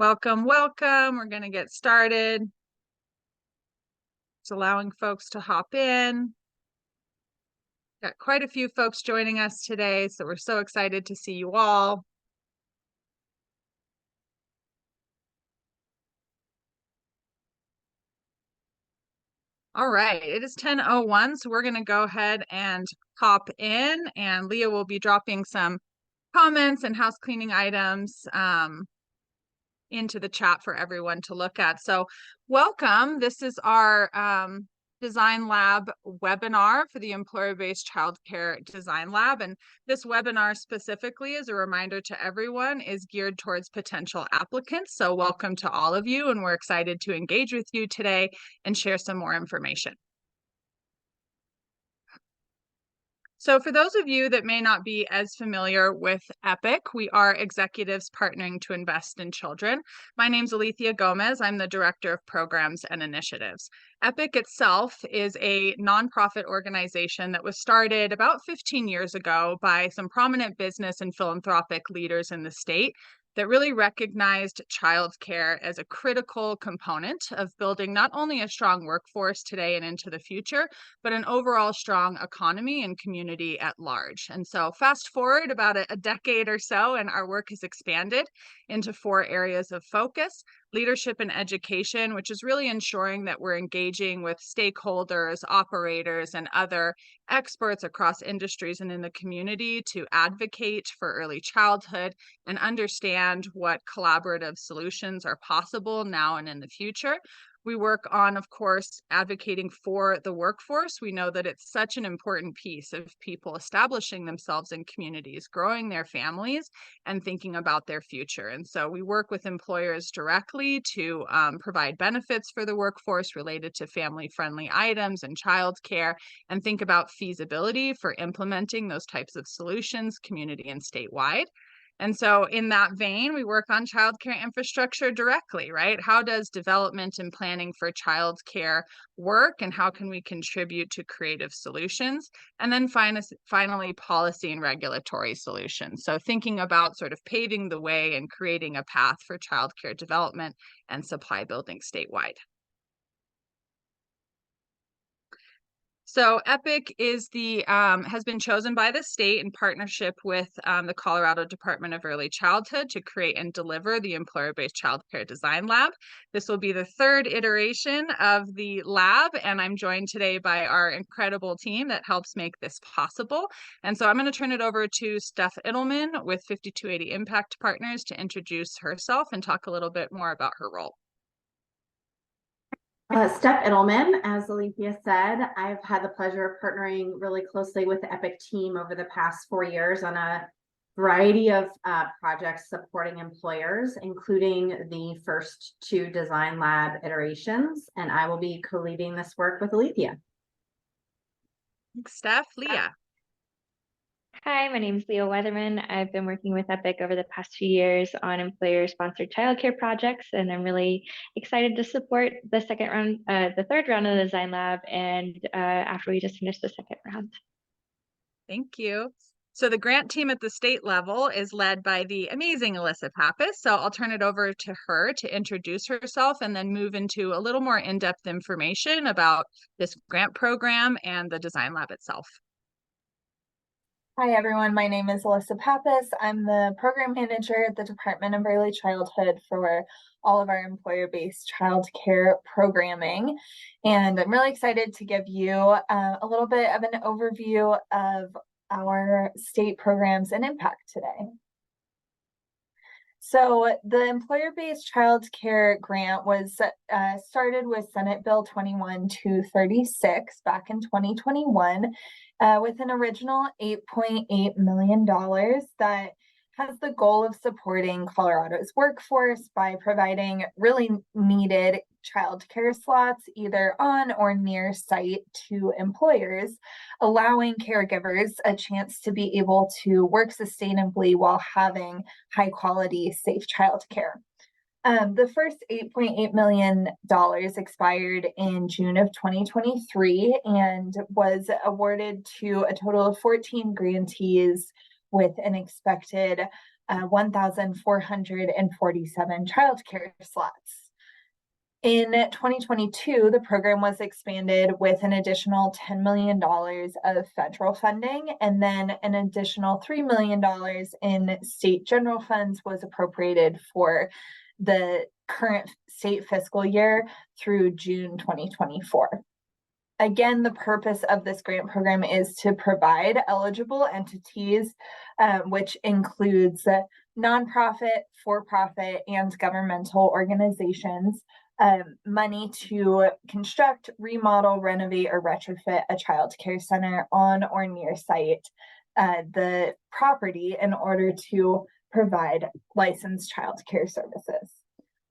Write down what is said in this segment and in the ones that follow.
Welcome, welcome. We're going to get started. Just allowing folks to hop in. Got quite a few folks joining us today, so we're so excited to see you all. All right, it is 10:01, so we're going to go ahead and hop in, and Leah will be dropping some comments and house cleaning items into the chat for everyone to look at. So welcome. This is our Design Lab webinar for the Employer-Based Childcare Design Lab. And this webinar specifically, as a reminder to everyone, is geared towards potential applicants. So welcome to all of you, and we're excited to engage with you today and share some more information. So for those of you that may not be as familiar with EPIC, we are executives partnering to invest in children. My name's Alethea Gomez. I'm the Director of Programs and Initiatives. EPIC itself is a nonprofit organization that was started about 15 years ago by some prominent business and philanthropic leaders in the state that really recognized childcare as a critical component of building not only a strong workforce today and into the future, but an overall strong economy and community at large. And so fast forward about a decade or so, and our work has expanded into 4 areas of focus: leadership and education, which is really ensuring that we're engaging with stakeholders, operators, and other experts across industries and in the community to advocate for early childhood and understand what collaborative solutions are possible now and in the future. We work on, of course, advocating for the workforce. We know that it's such an important piece of people establishing themselves in communities, growing their families, and thinking about their future. And so we work with employers directly to provide benefits for the workforce related to family-friendly items and childcare, and think about feasibility for implementing those types of solutions, community and statewide. And so in that vein, we work on childcare infrastructure directly, right? How does development and planning for childcare work, and how can we contribute to creative solutions? And then finally, policy and regulatory solutions. So thinking about sort of paving the way and creating a path for childcare development and supply building statewide. So EPIC is has been chosen by the state in partnership with the Colorado Department of Early Childhood to create and deliver the Employer-Based Childcare Design Lab. This will be the 3rd iteration of the lab, and I'm joined today by our incredible team that helps make this possible. And so I'm going to turn it over to Steph Idelman with 5280 Impact Partners to introduce herself and talk a little bit more about her role. Steph Idelman, as Alethea said, I've had the pleasure of partnering really closely with the EPIC team over the past 4 years on a variety of projects supporting employers, including the first 2 Design Lab iterations, and I will be co-leading this work with Alethea. Thanks, Steph. Leah. Hi, my name is Leah Weatherman. I've been working with EPIC over the past few years on employer-sponsored childcare projects, and I'm really excited to support the 3rd round of the Design Lab, and after we just finished the 2nd round. Thank you. So the grant team at the state level is led by the amazing Alyssa Pappas. So I'll turn it over to her to introduce herself and then move into a little more in-depth information about this grant program and the Design Lab itself. Hi, everyone. My name is Alyssa Pappas. I'm the program manager at the Department of Early Childhood for all of our employer-based childcare programming. And I'm really excited to give you a little bit of an overview of our state programs and impact today. So the employer-based childcare grant was started with Senate Bill 21-236 back in 2021 with an original $8.8 million that has the goal of supporting Colorado's workforce by providing really needed childcare slots either on or near site to employers, allowing caregivers a chance to be able to work sustainably while having high quality, safe childcare. The first $8.8 million expired in June of 2023 and was awarded to a total of 14 grantees with an expected 1,447 childcare slots. In 2022, the program was expanded with an additional $10 million of federal funding, and then an additional $3 million in state general funds was appropriated for the current state fiscal year through June 2024. Again, the purpose of this grant program is to provide eligible entities, which includes nonprofit, for-profit, and governmental organizations, money to construct, remodel, renovate, or retrofit a child care center on or near site, the property, in order to provide licensed child care services.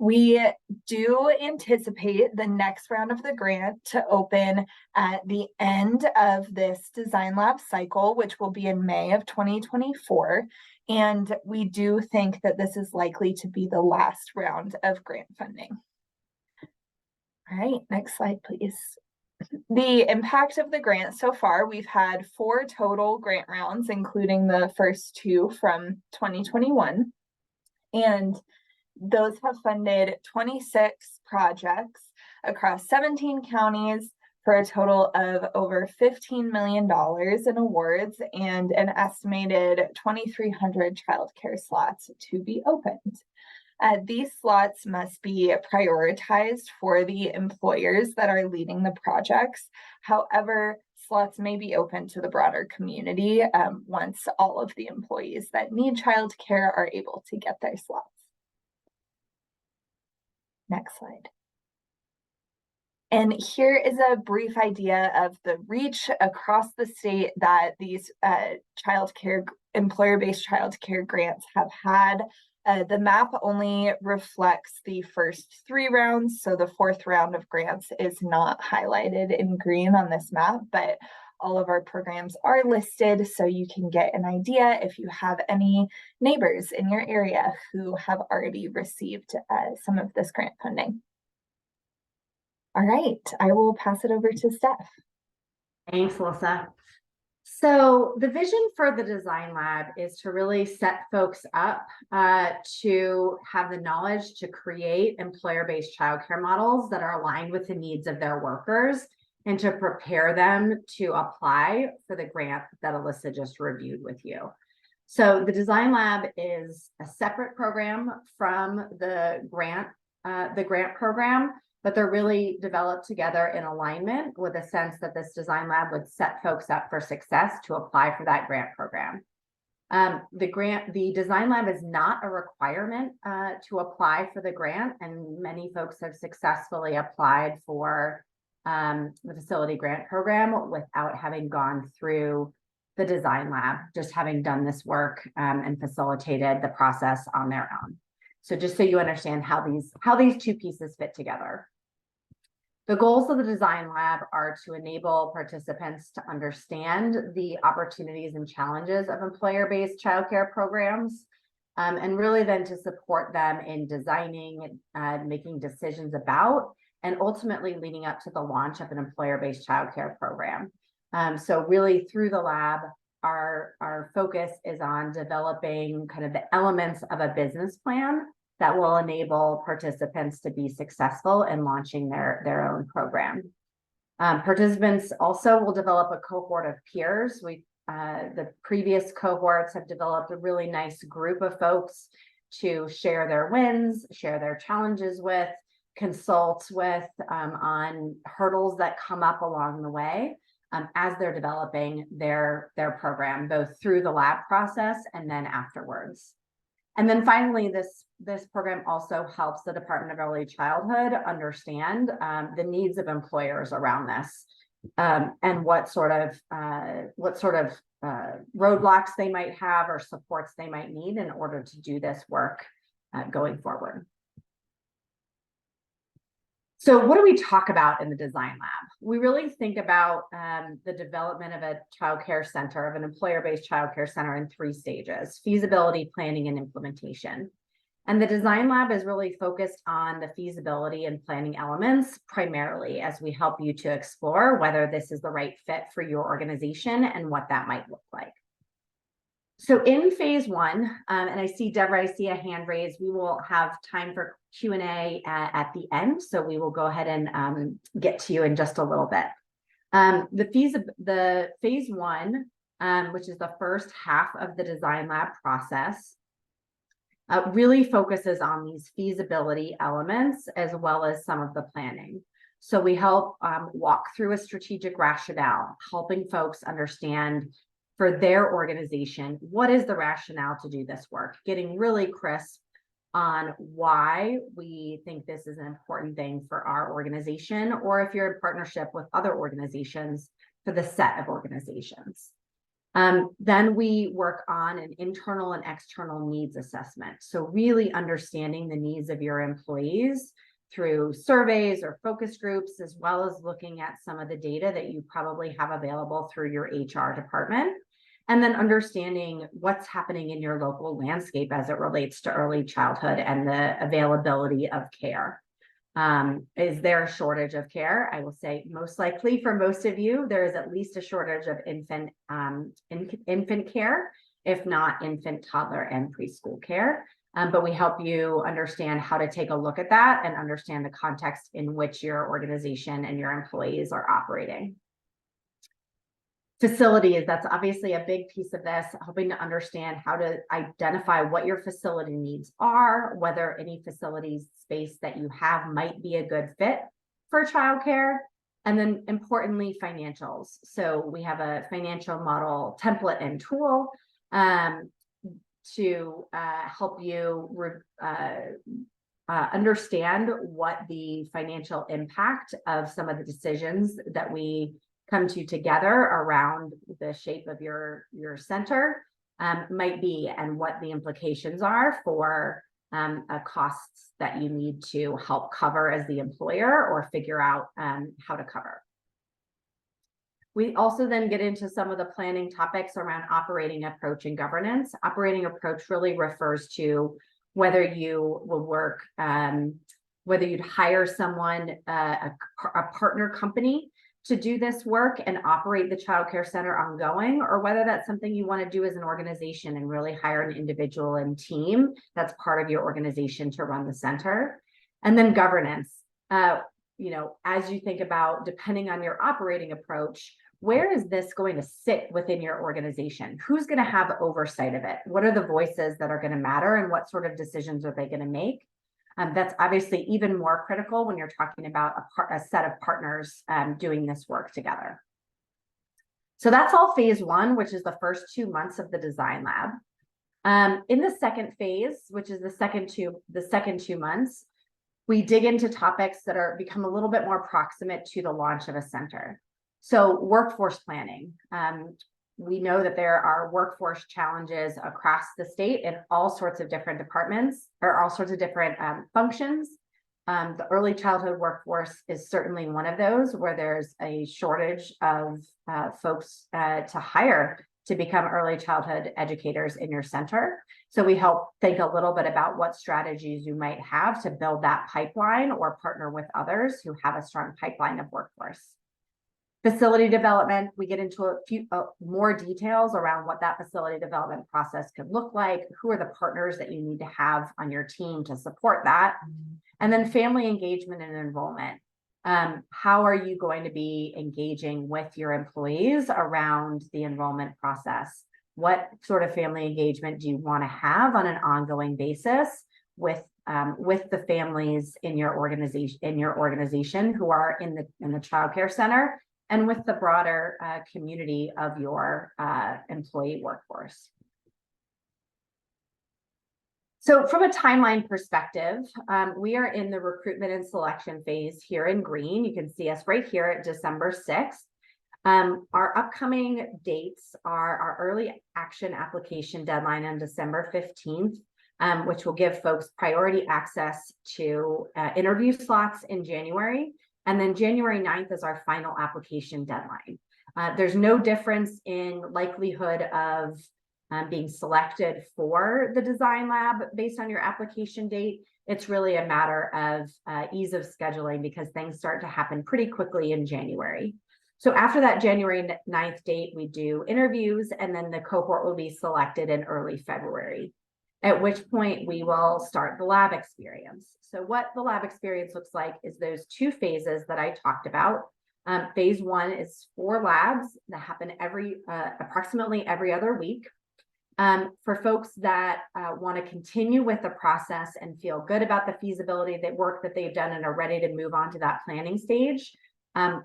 We do anticipate the next round of the grant to open at the end of this design lab cycle, which will be in May of 2024. And we do think that this is likely to be the last round of grant funding. All right, next slide, please. The impact of the grant so far, we've had 4 total grant rounds, including the first 2 from 2021. And those have funded 26 projects across 17 counties for a total of over $15 million in awards and an estimated 2,300 childcare slots to be opened. These slots must be prioritized for the employers that are leading the projects. However, slots may be open to the broader community once all of the employees that need childcare are able to get their slots. Next slide. And here is a brief idea of the reach across the state that these employer-based childcare grants have had. The map only reflects the first 3 rounds, so the 4th round of grants is not highlighted in green on this map, but all of our programs are listed so you can get an idea if you have any neighbors in your area who have already received some of this grant funding. All right, I will pass it over to Steph. Thanks, Alyssa. So the vision for the Design Lab is to really set folks up to have the knowledge to create employer-based childcare models that are aligned with the needs of their workers, and to prepare them to apply for the grant that Alyssa just reviewed with you. So the Design Lab is a separate program from the grant program, but they're really developed together in alignment with a sense that this Design Lab would set folks up for success to apply for that grant program. The Design Lab is not a requirement to apply for the grant, and many folks have successfully applied for the facility grant program without having gone through the Design Lab, just having done this work and facilitated the process on their own. So just so you understand how these 2 pieces fit together. The goals of the Design Lab are to enable participants to understand the opportunities and challenges of employer-based childcare programs, and really then to support them in designing and making decisions about, and ultimately leading up to the launch of an employer-based childcare program. So really through the lab, our focus is on developing kind of the elements of a business plan that will enable participants to be successful in launching their own program. Participants also will develop a cohort of peers. The previous cohorts have developed a really nice group of folks to share their wins, share their challenges with, consult with on hurdles that come up along the way as they're developing their program, both through the lab process and then afterwards. And then finally, this program also helps the Department of Early Childhood understand the needs of employers around this, and what sort of roadblocks they might have or supports they might need in order to do this work going forward. So what do we talk about in the Design Lab? We really think about the development of a childcare center, of an employer-based childcare center, in 3 stages: feasibility, planning, and implementation. And the Design Lab is really focused on the feasibility and planning elements primarily, as we help you to explore whether this is the right fit for your organization and what that might look like. So in phase one, and I see Deborah, I see a hand raised, we will have time for Q&A at the end. So we will go ahead and get to you in just a little bit. The phase one, which is the first half of the design lab process, really focuses on these feasibility elements as well as some of the planning. So we help walk through a strategic rationale, helping folks understand for their organization, what is the rationale to do this work, getting really crisp on why we think this is an important thing for our organization, or if you're in partnership with other organizations, for the set of organizations. Then we work on an internal and external needs assessment. So really understanding the needs of your employees through surveys or focus groups, as well as looking at some of the data that you probably have available through your HR department. And then understanding what's happening in your local landscape as it relates to early childhood and the availability of care. Is there a shortage of care? I will say most likely for most of you, there is at least a shortage of infant care, if not infant, toddler, and preschool care. But we help you understand how to take a look at that and understand the context in which your organization and your employees are operating. Facilities, that's obviously a big piece of this, hoping to understand how to identify what your facility needs are, whether any facilities space that you have might be a good fit for childcare, and then importantly, financials. So we have a financial model template and tool to help you understand what the financial impact of some of the decisions that we come to together around the shape of your center might be, and what the implications are for costs that you need to help cover as the employer or figure out how to cover. We also then get into some of the planning topics around operating approach and governance. Operating approach really refers to whether you will work, whether you'd hire someone, a partner company to do this work and operate the child care center ongoing, or whether that's something you want to do as an organization and really hire an individual and team that's part of your organization to run the center. And then governance, as you think about, depending on your operating approach, where is this going to sit within your organization? Who's going to have oversight of it? What are the voices that are going to matter, and what sort of decisions are they going to make? That's obviously even more critical when you're talking about a set of partners doing this work together. So that's all phase one, which is the first 2 months of the design lab. In the second phase, which is the second 2 months, we dig into topics that become a little bit more proximate to the launch of a center. So workforce planning. We know that there are workforce challenges across the state in all sorts of different departments, or all sorts of different functions. The early childhood workforce is certainly one of those, where there's a shortage of folks to hire to become early childhood educators in your center. So we help think a little bit about what strategies you might have to build that pipeline, or partner with others who have a strong pipeline of workforce. Facility development, we get into a few more details around what that facility development process could look like, who are the partners that you need to have on your team to support that, and then family engagement and enrollment. How are you going to be engaging with your employees around the enrollment process? What sort of family engagement do you want to have on an ongoing basis with the families in your organization who are in the child care center, and with the broader community of your employee workforce? So from a timeline perspective, we are in the recruitment and selection phase here in green. You can see us right here at December 6th. Our upcoming dates are our early action application deadline on December 15th, which will give folks priority access to interview slots in January. And then January 9th is our final application deadline. There's no difference in likelihood of being selected for the design lab based on your application date. It's really a matter of ease of scheduling, because things start to happen pretty quickly in January. So after that January 9th date, we do interviews, and then the cohort will be selected in early February, at which point we will start the lab experience. So what the lab experience looks like is those 2 phases that I talked about. Phase 1 is 4 labs that happen approximately every other week. For folks that want to continue with the process and feel good about the feasibility, that work that they've done and are ready to move on to that planning stage,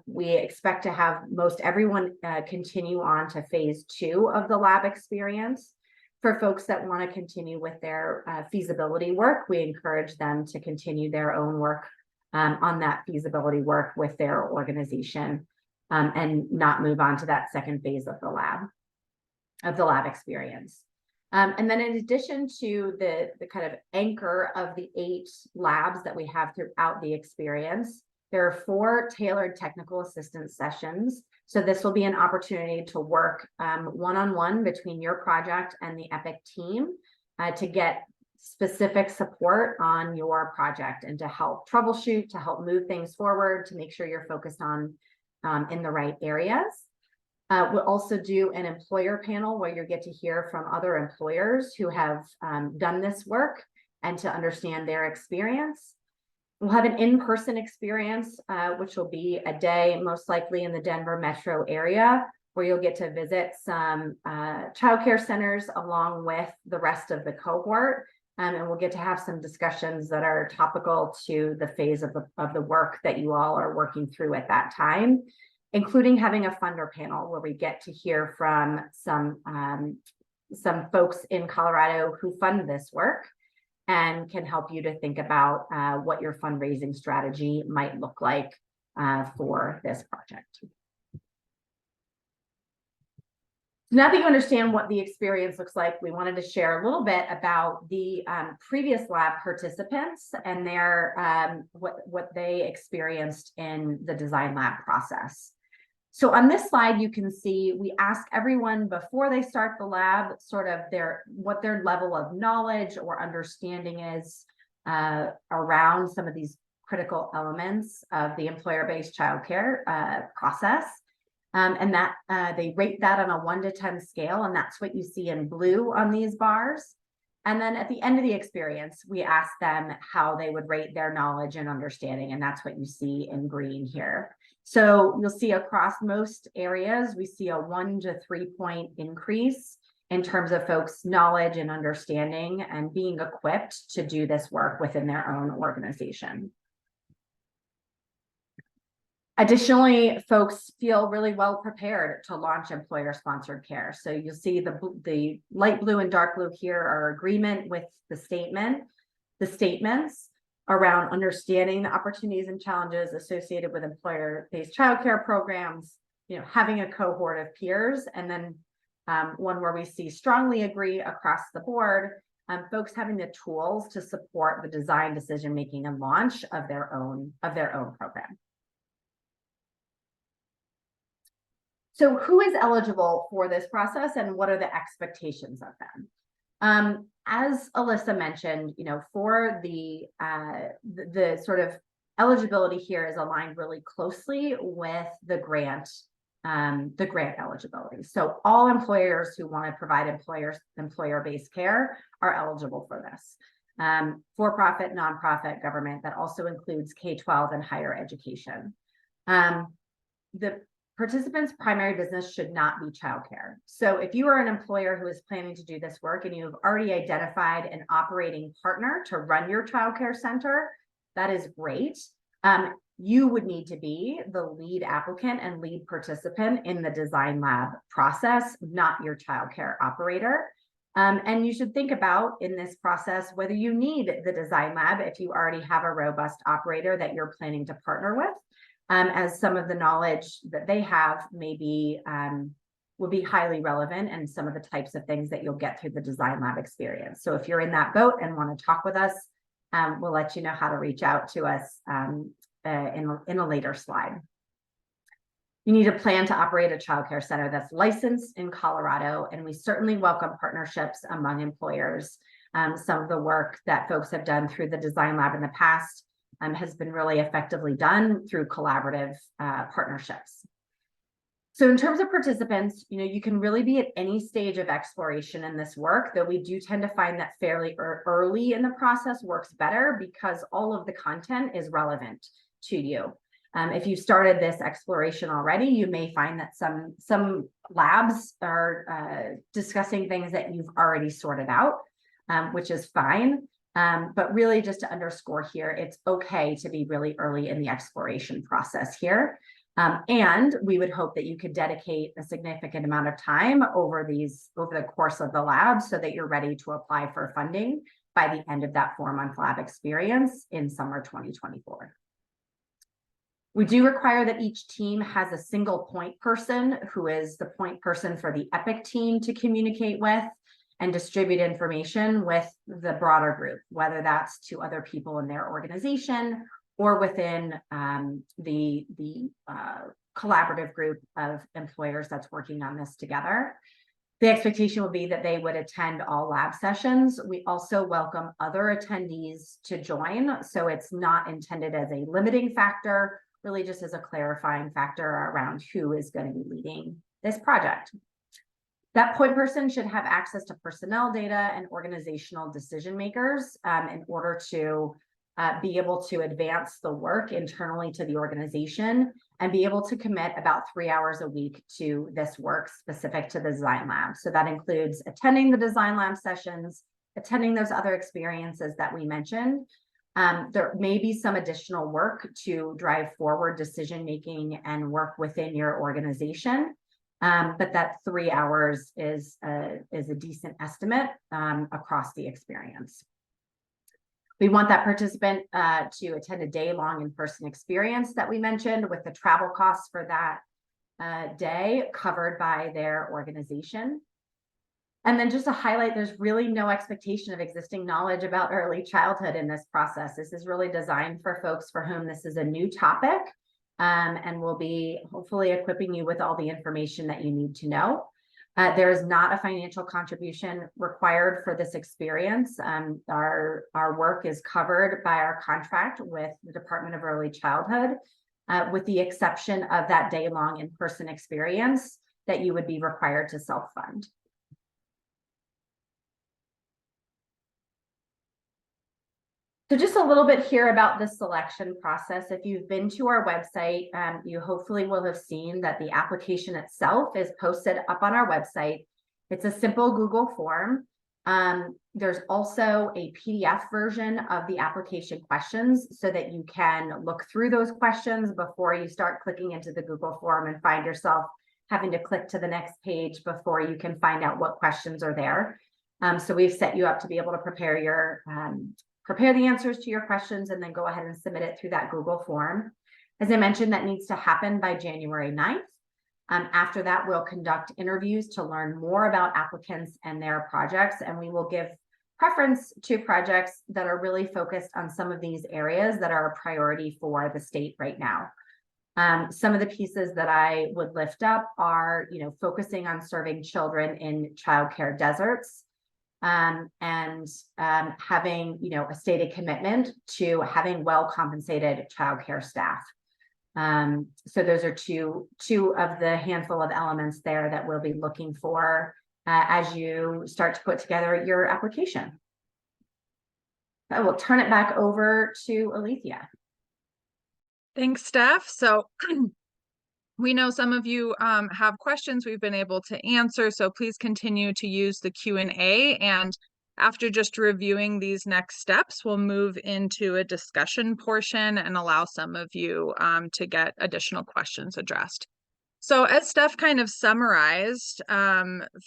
we expect to have most everyone continue on to phase 2 of the lab experience. For folks that want to continue with their feasibility work, we encourage them to continue their own work on that feasibility work with their organization and not move on to that second phase of the lab experience. And then in addition to the kind of anchor of the 8 labs that we have throughout the experience, there are 4 tailored technical assistance sessions. So this will be an opportunity to work one-on-one between your project and the EPIC team to get specific support on your project and to help troubleshoot, to help move things forward, to make sure you're focused on in the right areas. We'll also do an employer panel where you get to hear from other employers who have done this work and to understand their experience. We'll have an in-person experience, which will be a day, most likely in the Denver metro area, where you'll get to visit some childcare centers along with the rest of the cohort. And we'll get to have some discussions that are topical to the phase of the work that you all are working through at that time, including having a funder panel where we get to hear from some folks in Colorado who fund this work and can help you to think about what your fundraising strategy might look like for this project. Now that you understand what the experience looks like, we wanted to share a little bit about the previous lab participants and their what they experienced in the design lab process. So on this slide, you can see we ask everyone before they start the lab sort of what their level of knowledge or understanding is around some of these critical elements of the employer-based childcare process. And that they rate that on a 1 to 10 scale, and that's what you see in blue on these bars. And then at the end of the experience, we ask them how they would rate their knowledge and understanding, and that's what you see in green here. So you'll see across most areas, we see a 1 to 3 point increase in terms of folks' knowledge and understanding and being equipped to do this work within their own organization. Additionally, folks feel really well prepared to launch employer-sponsored care. So you'll see the light blue and dark blue here are agreement with the statements around understanding the opportunities and challenges associated with employer-based childcare programs, having a cohort of peers, and then one where we see strongly agree across the board, folks having the tools to support the design, decision-making, and launch of their own program. So who is eligible for this process and what are the expectations of them? As Alyssa mentioned, for the sort of eligibility here is aligned really closely with the grant eligibility. So all employers who want to provide employer-based care are eligible for this. For-profit, nonprofit, government, that also includes K-12 and higher education. The participants' primary business should not be childcare. So if you are an employer who is planning to do this work and you have already identified an operating partner to run your childcare center, that is great. You would need to be the lead applicant and lead participant in the design lab process, not your childcare operator. And you should think about in this process whether you need the design lab if you already have a robust operator that you're planning to partner with. As some of the knowledge that they have maybe will be highly relevant and some of the types of things that you'll get through the design lab experience. So if you're in that boat and want to talk with us, we'll let you know how to reach out to us in a later slide. You need a plan to operate a childcare center that's licensed in Colorado, and we certainly welcome partnerships among employers. Some of the work that folks have done through the design lab in the past has been really effectively done through collaborative partnerships. So in terms of participants, you can really be at any stage of exploration in this work, though we do tend to find that fairly early in the process works better because all of the content is relevant to you. If you started this exploration already, you may find that some labs are discussing things that you've already sorted out, which is fine. But really just to underscore here, it's okay to be really early in the exploration process here. And we would hope that you could dedicate a significant amount of time over the course of the lab so that you're ready to apply for funding by the end of that 4-month lab experience in summer 2024. We do require that each team has a single point person who is the point person for the EPIC team to communicate with and distribute information with the broader group, whether that's to other people in their organization or within the collaborative group of employers that's working on this together. The expectation will be that they would attend all lab sessions. We also welcome other attendees to join, so it's not intended as a limiting factor, really just as a clarifying factor around who is going to be leading this project. That point person should have access to personnel data and organizational decision makers in order to be able to advance the work internally to the organization and be able to commit about 3 hours a week to this work specific to the design lab. So that includes attending the design lab sessions, attending those other experiences that we mentioned. There may be some additional work to drive forward decision-making and work within your organization. But that 3 hours is a decent estimate across the experience. We want that participant to attend a day-long in-person experience that we mentioned with the travel costs for that day covered by their organization. And then just to highlight, there's really no expectation of existing knowledge about early childhood in this process. This is really designed for folks for whom this is a new topic, and we'll be hopefully equipping you with all the information that you need to know. There is not a financial contribution required for this experience. Our work is covered by our contract with the Department of Early Childhood, with the exception of that day-long in-person experience that you would be required to self-fund. So just a little bit here about the selection process. If you've been to our website, you hopefully will have seen that the application itself is posted up on our website. It's a simple Google form. There's also a PDF version of the application questions so that you can look through those questions before you start clicking into the Google form and find yourself having to click to the next page before you can find out what questions are there. So we've set you up to be able to prepare the answers to your questions and then go ahead and submit it through that Google form. As I mentioned, that needs to happen by January 9th. After that, we'll conduct interviews to learn more about applicants and their projects, and we will give preference to projects that are really focused on some of these areas that are a priority for the state right now. Some of the pieces that I would lift up are, focusing on serving children in childcare deserts, and having, a stated commitment to having well-compensated childcare staff. So those are two of the handful of elements there that we'll be looking for as you start to put together your application. I will turn it back over to Alethea. Thanks, Steph. So we know some of you have questions we've been able to answer, so please continue to use the Q&A. And after just reviewing these next steps, we'll move into a discussion portion and allow some of you to get additional questions addressed. So as Steph kind of summarized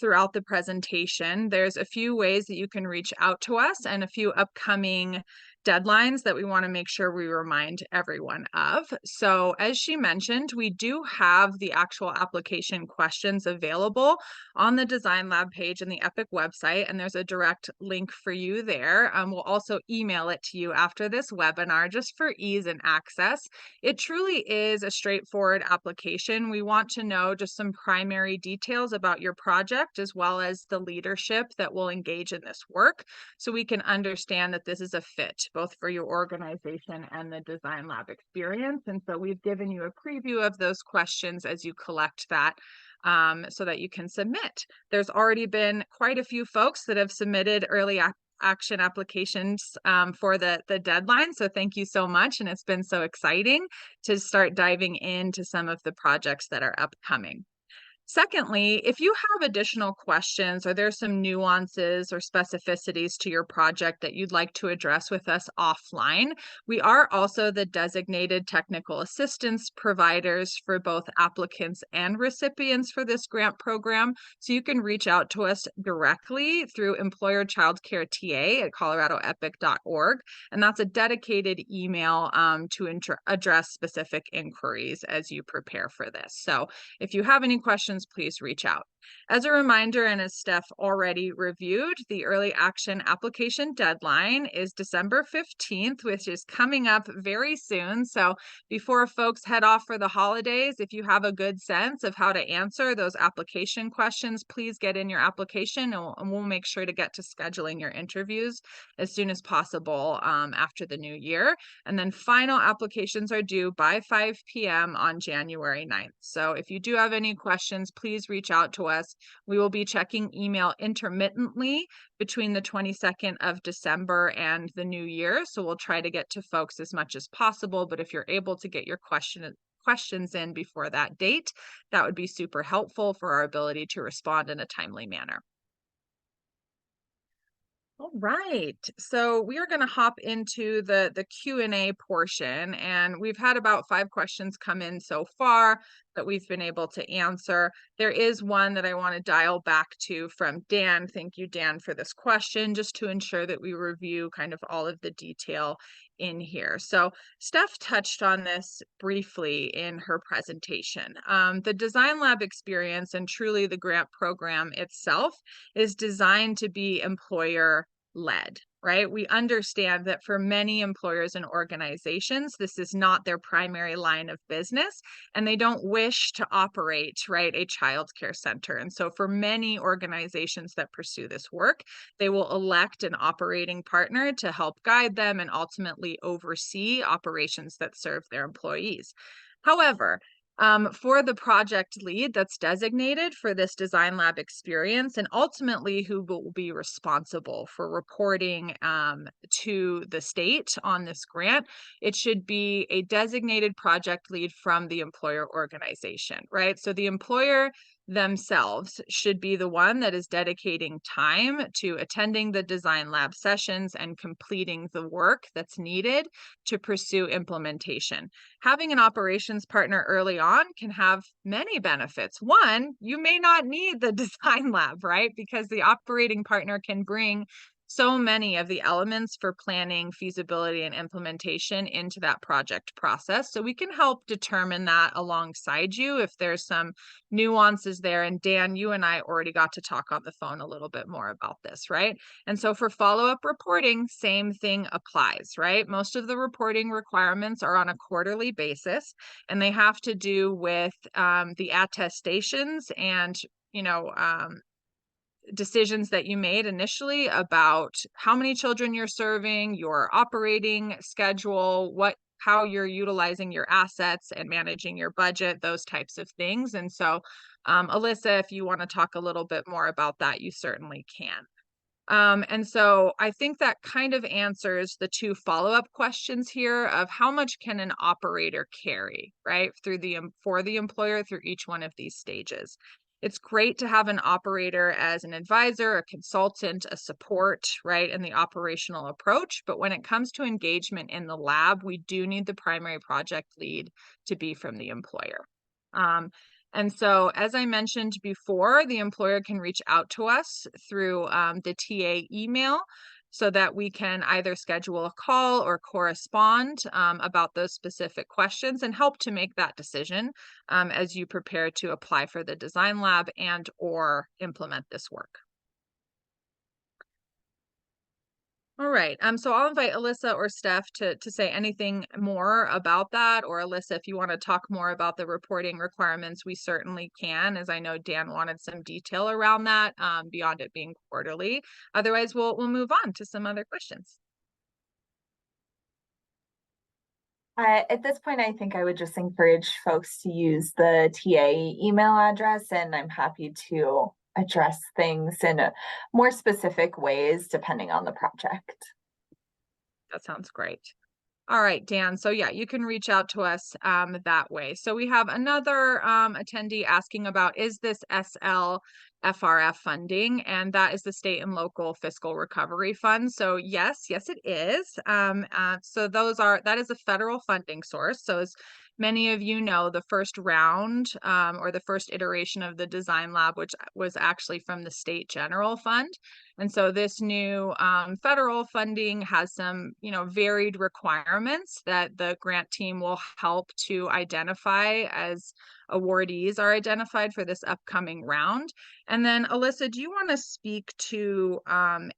throughout the presentation, there's a few ways that you can reach out to us and a few upcoming deadlines that we want to make sure we remind everyone of. So as she mentioned, we do have the actual application questions available on the Design Lab page in the EPIC website, and there's a direct link for you there. We'll also email it to you after this webinar just for ease and access. It truly is a straightforward application. We want to know just some primary details about your project as well as the leadership that will engage in this work so we can understand that this is a fit both for your organization and the design lab experience. And so we've given you a preview of those questions as you collect that, so that you can submit. There's already been quite a few folks that have submitted early action applications for the deadline. So thank you so much. And it's been so exciting to start diving into some of the projects that are upcoming. Secondly, if you have additional questions or there's some nuances or specificities to your project that you'd like to address with us offline, we are also the designated technical assistance providers for both applicants and recipients for this grant program. So you can reach out to us directly through Employer Childcare TA at coloradoepic.org. And that's a dedicated email to address specific inquiries as you prepare for this. So if you have any questions, please reach out. As a reminder, and as Steph already reviewed, the early action application deadline is December 15th, which is coming up very soon. So before folks head off for the holidays, if you have a good sense of how to answer those application questions, please get in your application, and we'll make sure to get to scheduling your interviews as soon as possible after the new year. And then final applications are due by 5 p.m. on January 9th. So if you do have any questions, please reach out to us. We will be checking email intermittently between the 22nd of December and the new year. So we'll try to get to folks as much as possible. But if you're able to get your questions in before that date, that would be super helpful for our ability to respond in a timely manner. All right, so we are going to hop into the Q&A portion, and we've had about 5 questions come in so far that we've been able to answer. There is one that I want to dial back to from Dan. Thank you, Dan, for this question, just to ensure that we review kind of all of the detail in here. So Steph touched on this briefly in her presentation. The Design Lab experience and truly the grant program itself is designed to be employer led, right? We understand that for many employers and organizations, this is not their primary line of business, and they don't wish to operate, right, a childcare center. And so for many organizations that pursue this work, they will elect an operating partner to help guide them and ultimately oversee operations that serve their employees. However, for the project lead that's designated for this Design Lab experience, and ultimately who will be responsible for reporting to the state on this grant, it should be a designated project lead from the employer organization, right? So the employer themselves should be the one that is dedicating time to attending the Design Lab sessions and completing the work that's needed to pursue implementation. Having an operations partner early on can have many benefits. One, you may not need the Design Lab, right? Because the operating partner can bring so many of the elements for planning, feasibility, and implementation into that project process. So we can help determine that alongside you if there's some nuances there. And Dan, you and I already got to talk on the phone a little bit more about this, right? And so for follow-up reporting, same thing applies, right? Most of the reporting requirements are on a quarterly basis, and they have to do with the attestations and, decisions that you made initially about how many children you're serving, your operating schedule, how you're utilizing your assets and managing your budget, those types of things. And so, Alyssa, if you want to talk a little bit more about that, you certainly can. And so I think that kind of answers the 2 follow-up questions here of how much can an operator carry, right, for the employer through each one of these stages. It's great to have an operator as an advisor, a consultant, a support, right, in the operational approach. But when it comes to engagement in the lab, we do need the primary project lead to be from the employer. And so, as I mentioned before, the employer can reach out to us through the TA email so that we can either schedule a call or correspond about those specific questions and help to make that decision as you prepare to apply for the Design Lab and or implement this work. All right, so I'll invite Alyssa or Steph to say anything more about that, or Alyssa, if you want to talk more about the reporting requirements, we certainly can, as I know Dan wanted some detail around that beyond it being quarterly. Otherwise, we'll move on to some other questions. At this point, I think I would just encourage folks to use the TA email address, and I'm happy to address things in more specific ways depending on the project. That sounds great. All right, Dan. So yeah, you can reach out to us that way. So we have another attendee asking about, is this SLFRF funding? And that is the state and local fiscal recovery fund. So yes, it is. So that is a federal funding source. So as many of you know, the first round or the first iteration of the design lab, which was actually from the state general fund. And so this new federal funding has some, varied requirements that the grant team will help to identify as awardees are identified for this upcoming round. And then Alyssa, do you want to speak to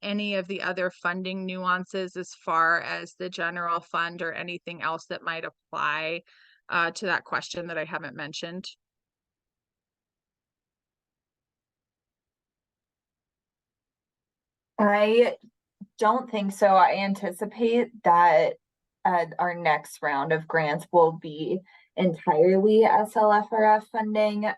any of the other funding nuances as far as the general fund or anything else that might apply to that question that I haven't mentioned? I don't think so. I anticipate that our next round of grants will be entirely SLFRF funding.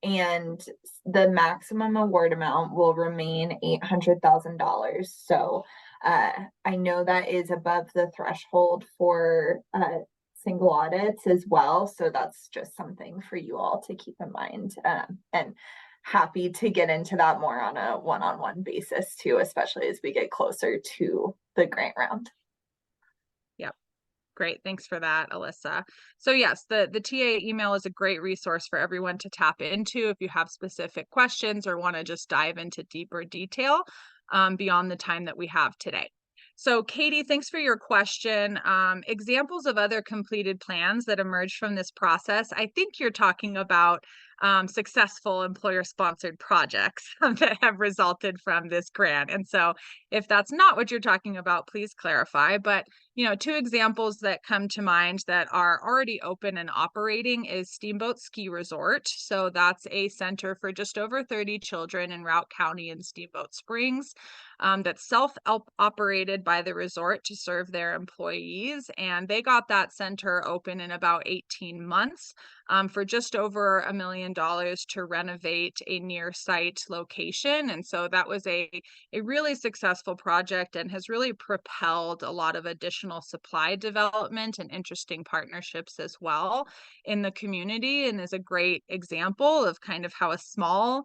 And the maximum award amount will remain $800,000. So I know that is above the threshold for single audits as well. So that's just something for you all to keep in mind. And happy to get into that more on a one-on-one basis too, especially as we get closer to the grant round. Great. Thanks for that, Alyssa. So yes, the TA email is a great resource for everyone to tap into if you have specific questions or want to just dive into deeper detail beyond the time that we have today. So Katie, thanks for your question. Examples of other completed plans that emerged from this process. I think you're talking about successful employer-sponsored projects that have resulted from this grant. And so if that's not what you're talking about, please clarify. But, two examples that come to mind that are already open and operating is Steamboat Ski Resort. So that's a center for just over 30 children in Routt County and Steamboat Springs. That's self-operated by the resort to serve their employees. And they got that center open in about 18 months for just over $1 million to renovate a near site location. And so that was a really successful project and has really propelled a lot of additional supply development and interesting partnerships as well in the community, and is a great example of kind of how a small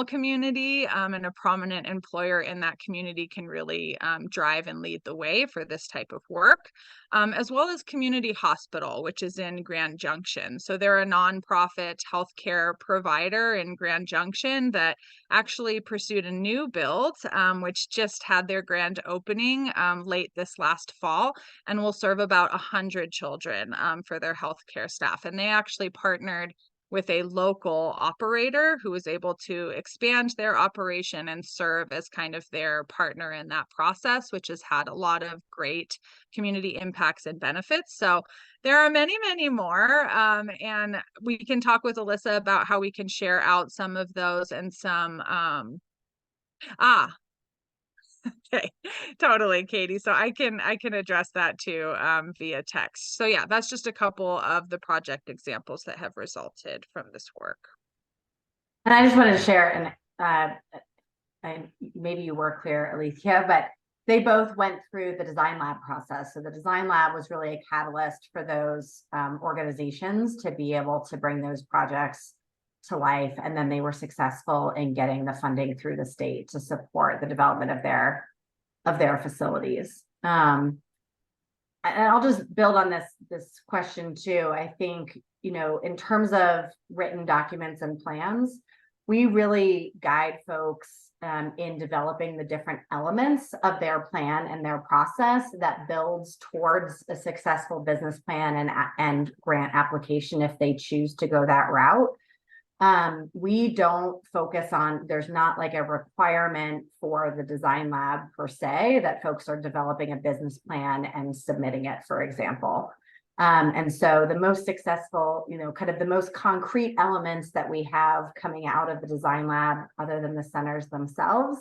community and a prominent employer in that community can really drive and lead the way for this type of work. As well as Community Hospital, which is in Grand Junction. So they're a nonprofit healthcare provider in Grand Junction that actually pursued a new build, which just had their grand opening late this last fall, and will serve about 100 children for their healthcare staff. And they actually partnered with a local operator who was able to expand their operation and serve as kind of their partner in that process, which has had a lot of great community impacts and benefits. So there are many, many more. And we can talk with Alyssa about how we can share out some of those and some, okay, totally, Katie. So I can address that too via text. So yeah, that's just a couple of the project examples that have resulted from this work. And I just wanted to share, and maybe you were clear, Alicia, but they both went through the design lab process. So the design lab was really a catalyst for those organizations to be able to bring those projects to life. And then they were successful in getting the funding through the state to support the development of their facilities. And I'll just build on this question too. I think, in terms of written documents and plans, we really guide folks in developing the different elements of their plan and their process that builds towards a successful business plan and grant application if they choose to go that route. We don't focus on, there's not like a requirement for the design lab per se that folks are developing a business plan and submitting it, for example. And so the most successful, kind of the most concrete elements that we have coming out of the design lab, other than the centers themselves,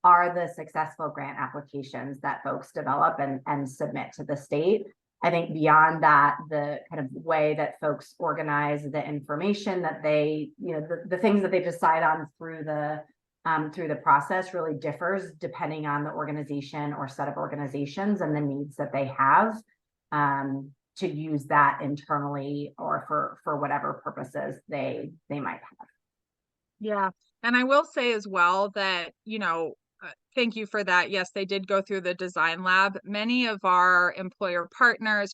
are the successful grant applications that folks develop and submit to the state. I think beyond that, the kind of way that folks organize the information that they, the things that they decide on through the process really differs depending on the organization or set of organizations and the needs that they have, to use that internally or for whatever purposes they might have. Yeah. And I will say as well that, thank you for that. Yes, they did go through the design lab. Many of our employer partners,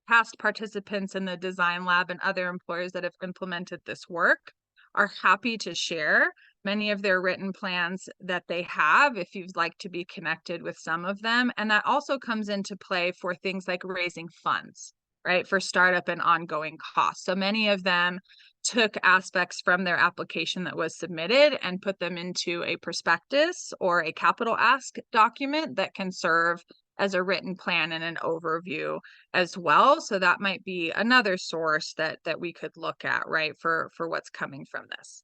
past participants in the design lab, and other employers that have implemented this work are happy to share many of their written plans that they have if you'd like to be connected with some of them. And that also comes into play for things like raising funds, right, for startup and ongoing costs. So many of them took aspects from their application that was submitted and put them into a prospectus or a capital ask document that can serve as a written plan and an overview as well. So that might be another source that we could look at, right, for what's coming from this.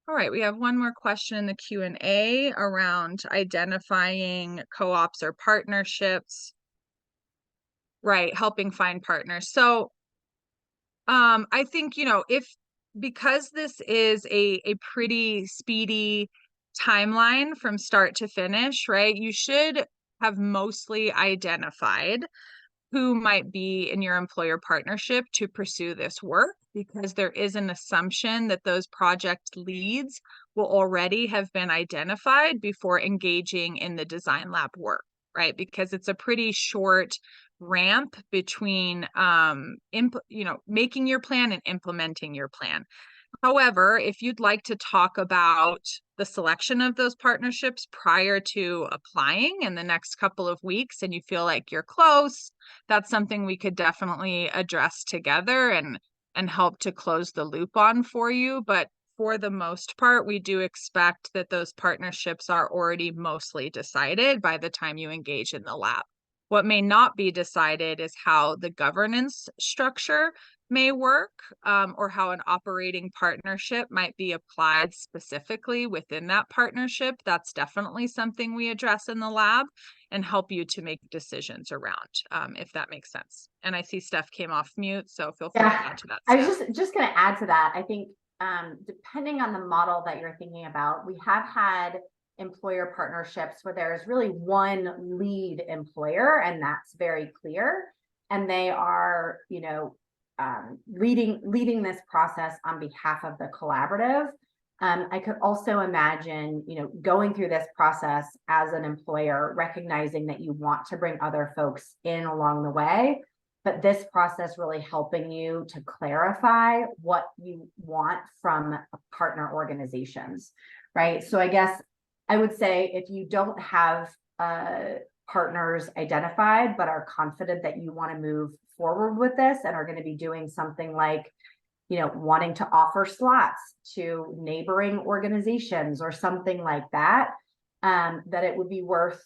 All right, we have one more question in the Q&A around identifying co-ops or partnerships. Right, helping find partners. So I think, because this is a pretty speedy timeline from start to finish, right? You should have mostly identified who might be in your employer partnership to pursue this work, because there is an assumption that those project leads will already have been identified before engaging in the design lab work, right? Because it's a pretty short ramp between making your plan and implementing your plan. However, if you'd like to talk about the selection of those partnerships prior to applying in the next couple of weeks and you feel like you're close, that's something we could definitely address together and help to close the loop on for you. But for the most part, we do expect that those partnerships are already mostly decided by the time you engage in the lab. What may not be decided is how the governance structure may work, or how an operating partnership might be applied specifically within that partnership. That's definitely something we address in the lab and help you to make decisions around, if that makes sense. And I see Steph came off mute, so feel free to add to that. I was just going to add to that. I think depending on the model that you're thinking about, we have had employer partnerships where there's really one lead employer, and that's very clear. And they are, leading this process on behalf of the collaborative. I could also imagine, going through this process as an employer, recognizing that you want to bring other folks in along the way, but this process really helping you to clarify what you want from partner organizations, right? So I guess I would say if you don't have partners identified, but are confident that you want to move forward with this and are going to be doing something like, wanting to offer slots to neighboring organizations or something like that, that it would be worth,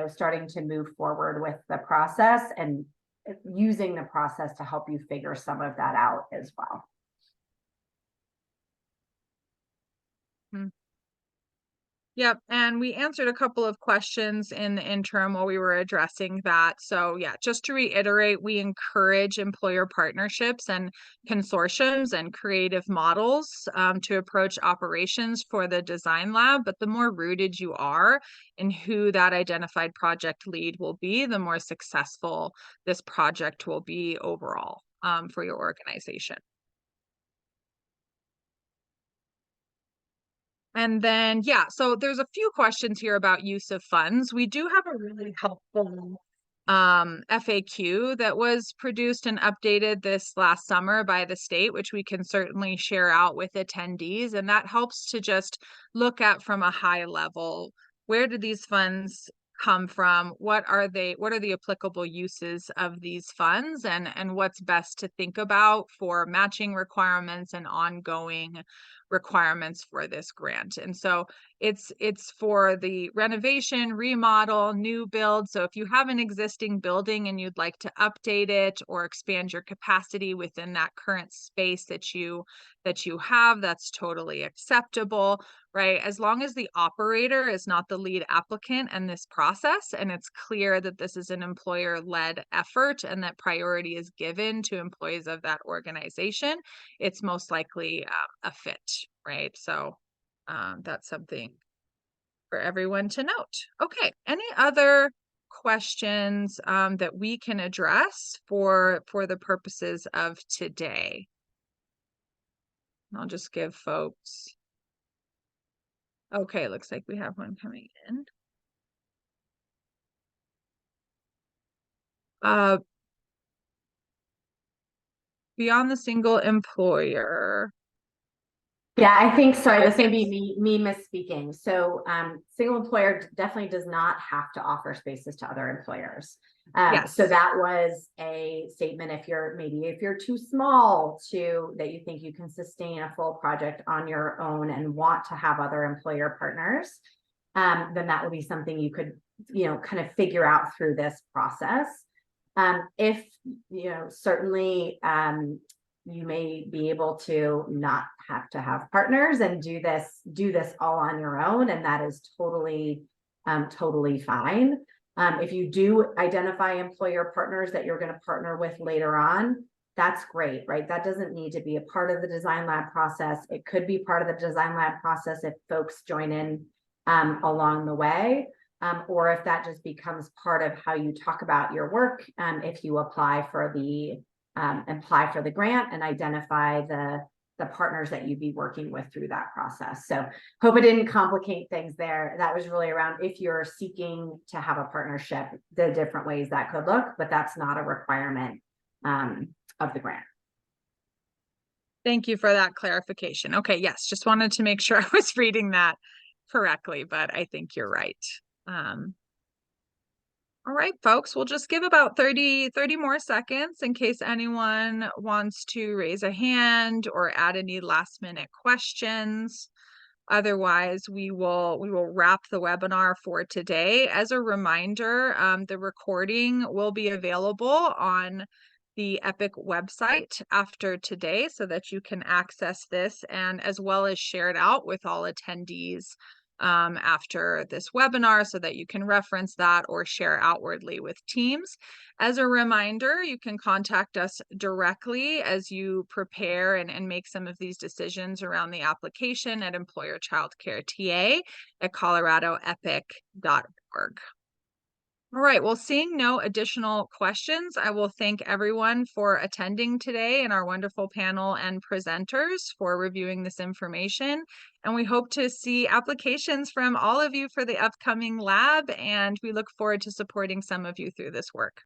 starting to move forward with the process and using the process to help you figure some of that out as well. Yep. And we answered a couple of questions in the interim while we were addressing that. So yeah, just to reiterate, we encourage employer partnerships and consortiums and creative models to approach operations for the design lab. But the more rooted you are in who that identified project lead will be, the more successful this project will be overall for your organization. And then, yeah, so there's a few questions here about use of funds. We do have a really helpful FAQ that was produced and updated this last summer by the state, which we can certainly share out with attendees. And that helps to just look at from a high level, where do these funds come from? What are the applicable uses of these funds, and what's best to think about for matching requirements and ongoing requirements for this grant. And so it's for the renovation, remodel, new build. So if you have an existing building and you'd like to update it or expand your capacity within that current space that you have, that's totally acceptable, right? As long as the operator is not the lead applicant in this process, and it's clear that this is an employer-led effort and that priority is given to employees of that organization, it's most likely a fit, right? So that's something for everyone to note. Okay, any other questions that we can address for the purposes of today? I'll just give folks. Okay, looks like we have one coming in. Beyond the single employer. Yeah, I think, sorry, this may be me misspeaking. So single employer definitely does not have to offer spaces to other employers. Yes. So that was a statement. If you're too small that you think you can sustain a full project on your own and want to have other employer partners, then that would be something you could, kind of figure out through this process. If, certainly, you may be able to not have to have partners and do this all on your own, and that is totally fine. If you do identify employer partners that you're going to partner with later on, that's great, right? That doesn't need to be a part of the design lab process. It could be part of the design lab process if folks join in along the way. Or if that just becomes part of how you talk about your work, if you apply for the grant and identify the partners that you'd be working with through that process. So hope it didn't complicate things there. That was really around if you're seeking to have a partnership, the different ways that could look, but that's not a requirement of the grant. Thank you for that clarification. Okay, yes, just wanted to make sure I was reading that correctly, but I think you're right. All right, folks, we'll just give about 30 more seconds in case anyone wants to raise a hand or add any last minute questions. Otherwise, we will wrap the webinar for today. As a reminder, the recording will be available on the Epic website after today so that you can access this, and as well as share it out with all attendees after this webinar so that you can reference that or share outwardly with teams. As a reminder, you can contact us directly as you prepare and make some of these decisions around the application at Employer Childcare TA at coloradoepic.org. All right, well, seeing no additional questions, I will thank everyone for attending today and our wonderful panel and presenters for reviewing this information. And we hope to see applications from all of you for the upcoming lab, and we look forward to supporting some of you through this work.